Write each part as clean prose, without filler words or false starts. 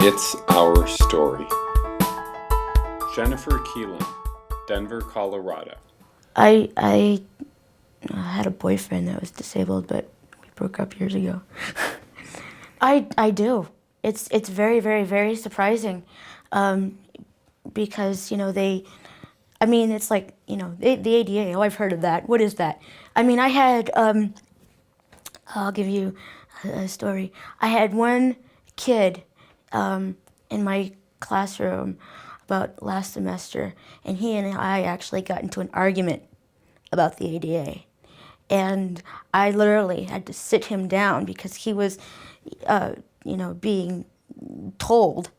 It's Our Story. Jennifer Keelan, Denver, Colorado. I had a boyfriend that was disabled, but we broke up years ago. I do. It's very, very, very surprising, because it's like the ADA. Oh, I've heard of that. What is that? I mean, I had I'll give you a story. I had one kid in my classroom about last semester, and he and I actually got into an argument about the ADA. And I literally had to sit him down because he was, being told,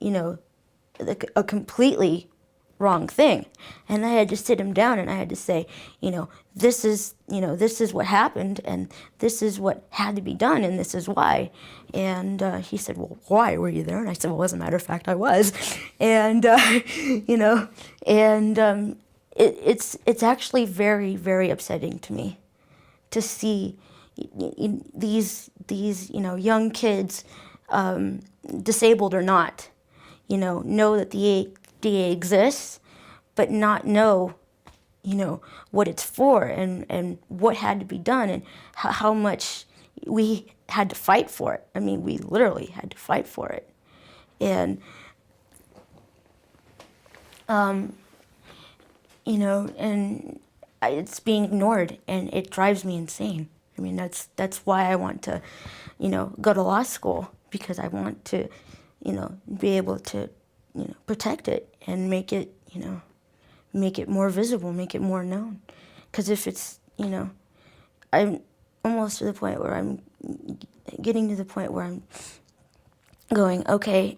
a completely wrong thing. And I had to sit him down and I had to say, this is what happened and this is what had to be done and this is why. And he said, well, why were you there? And I said, well, as a matter of fact, I was. And, it's actually very, very upsetting to me to see these young kids, disabled or not, know that the ADA exists, but not know, what it's for and what had to be done and how much we had to fight for it. I mean, we literally had to fight for it. And, and it's being ignored and it drives me insane. I mean, that's why I want to, go to law school, because I want to, be able to, protect it and make it more visible, make it more known. Because if it's, I'm almost to the point where I'm getting to the point where I'm going, okay,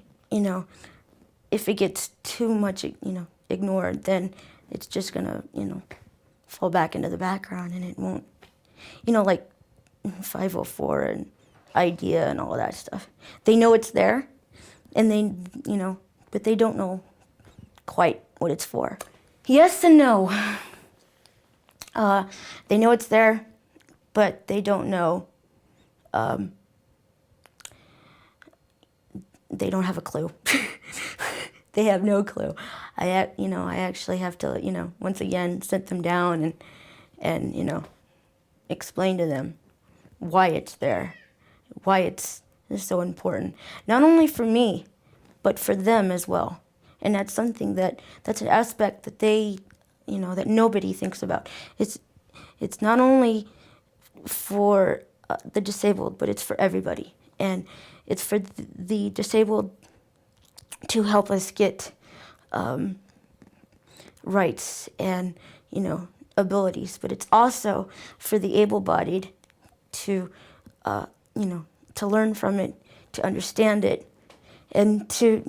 if it gets too much, ignored, then it's just gonna, fall back into the background and it won't, like 504 and IDEA and all of that stuff. They know it's there and they, but they don't know quite what it's for. Yes and no. They know it's there, but they don't know, they don't have a clue. They have no clue. I actually have to, once again, sit them down and explain to them why it's there, why it's so important. Not only for me, but for them as well. And that's something that's an aspect that they, that nobody thinks about. It's not only for the disabled, but it's for everybody. And it's for the disabled to help us get rights and, abilities, but it's also for the able-bodied to, to learn from it, to understand it, and to,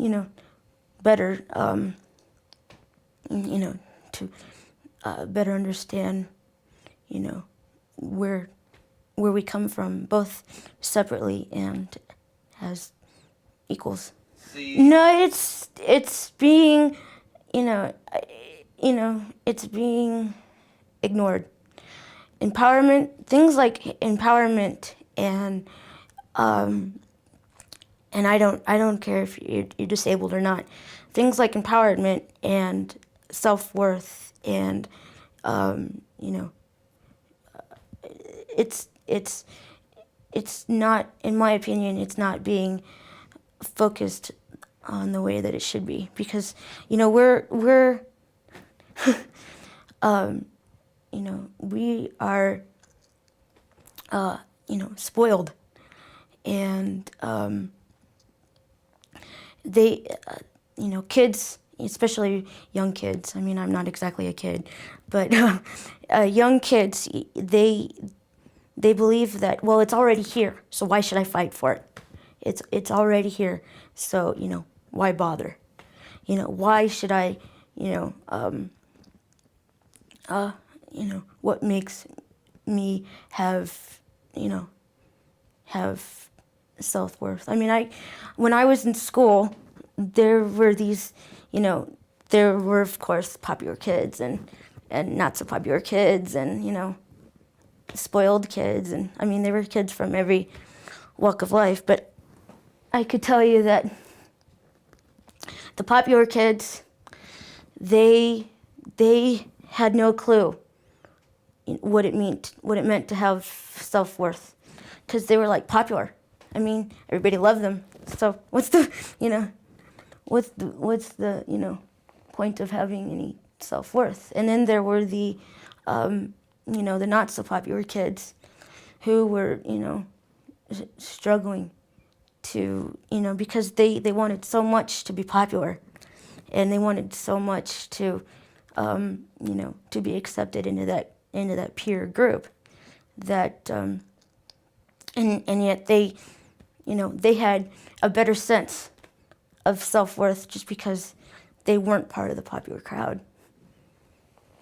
better, to better understand, where we come from, both separately and as equals. No, it's being, it's being ignored. Empowerment, things like empowerment and I don't care if you're disabled or not. Things like empowerment and self-worth and it's not, in my opinion, it's not being focused on the way that it should be, because we're we are spoiled, and they kids, especially young kids, I mean, I'm not exactly a kid, but young kids, they believe that, well, it's already here, so why should I fight for it? It's already here, so why bother? Why should I what makes me have self-worth? I mean, when I was in school, there were these, there were of course popular kids and not so popular kids and spoiled kids, and I mean there were kids from every walk of life, but I could tell you that The popular kids, they had no clue what it meant to have self-worth, because they were like popular. I mean, everybody loved them. So what's the point of having any self-worth? And then there were the the not so popular kids who were struggling to because they wanted so much to be popular, and they wanted so much to to be accepted into that peer group, that and yet they had a better sense of self-worth just because they weren't part of the popular crowd.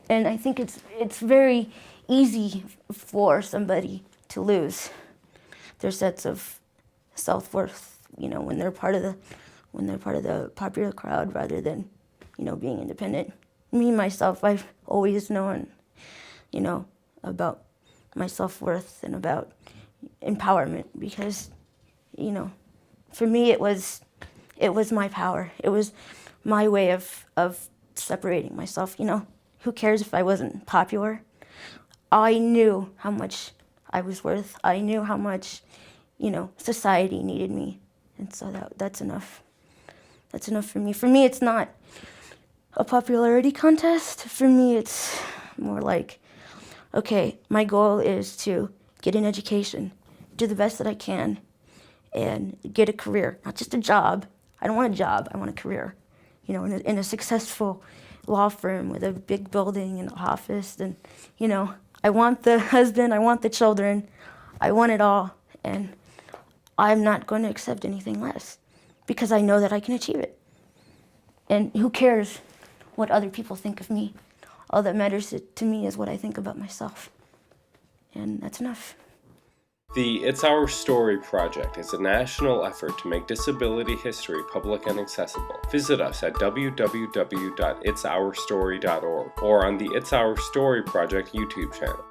And I think it's very easy for somebody to lose their sense of self-worth, when they're part of the popular crowd rather than, being independent. Me, myself, I've always known, about my self-worth and about empowerment, because, for me it was my power. It was my way of separating myself. Who cares if I wasn't popular? I knew how much I was worth. I knew how much, society needed me. And so that's enough. That's enough for me. For me, it's not a popularity contest. For me, it's more like, okay, my goal is to get an education, do the best that I can, and get a career, not just a job. I don't want a job, I want a career. In a successful law firm with a big building and office, and I want the husband, I want the children, I want it all, and I'm not going to accept anything less, because I know that I can achieve it. And who cares what other people think of me? All that matters to me is what I think about myself, and that's enough. The It's Our Story project is a national effort to make disability history public and accessible. Visit us at www.itsourstory.org or on the It's Our Story project YouTube channel.